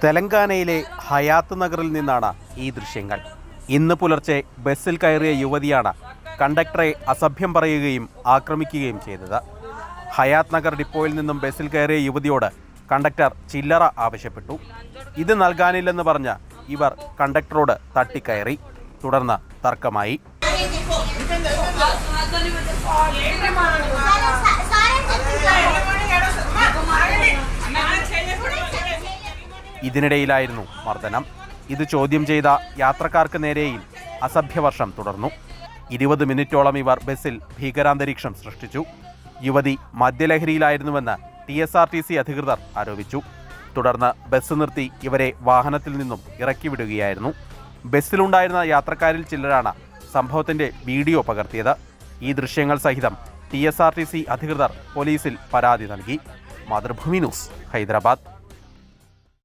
തെലങ്കാനയിലെ ഹയാത്ത് നഗറിൽ നിന്നാണ് ഈ ദൃശ്യങ്ങൾ. ഇന്ന് പുലർച്ചെ ബസ്സിൽ കയറിയ യുവതിയാണ് കണ്ടക്ടറെ അസഭ്യം പറയുകയും ആക്രമിക്കുകയും ചെയ്തത്. ഹയാത്ത് നഗർ ഡിപ്പോയിൽ നിന്നും ബസ്സിൽ കയറിയ യുവതിയോട് കണ്ടക്ടർ ചില്ലറ ആവശ്യപ്പെട്ടു. ഇത് നൽകാനില്ലെന്ന് പറഞ്ഞ് ഇവർ കണ്ടക്ടറോട് തട്ടിക്കയറി. തുടർന്ന് തർക്കമായി. ഇതിനിടയിലായിരുന്നു മർദ്ദനം. ഇത് ചോദ്യം ചെയ്ത യാത്രക്കാർക്ക് നേരെയും അസഭ്യവർഷം തുടർന്നു. 20 മിനിറ്റോളം ഇവർ ബസ്സിൽ ഭീകരാന്തരീക്ഷം സൃഷ്ടിച്ചു. യുവതി മദ്യലഹരിയിലായിരുന്നുവെന്ന് TSRTC അധികൃതർ ആരോപിച്ചു. തുടർന്ന് ബസ് നിർത്തി ഇവരെ വാഹനത്തിൽ നിന്നും ഇറക്കിവിടുകയായിരുന്നു. ബസ്സിലുണ്ടായിരുന്ന യാത്രക്കാരിൽ ചിലരാണ് സംഭവത്തിന്റെ വീഡിയോ പകർത്തിയത്. ഈ ദൃശ്യങ്ങൾ സഹിതം TSRTC അധികൃതർ പോലീസിൽ പരാതി നൽകി. മാതൃഭൂമി ന്യൂസ്, ഹൈദരാബാദ്.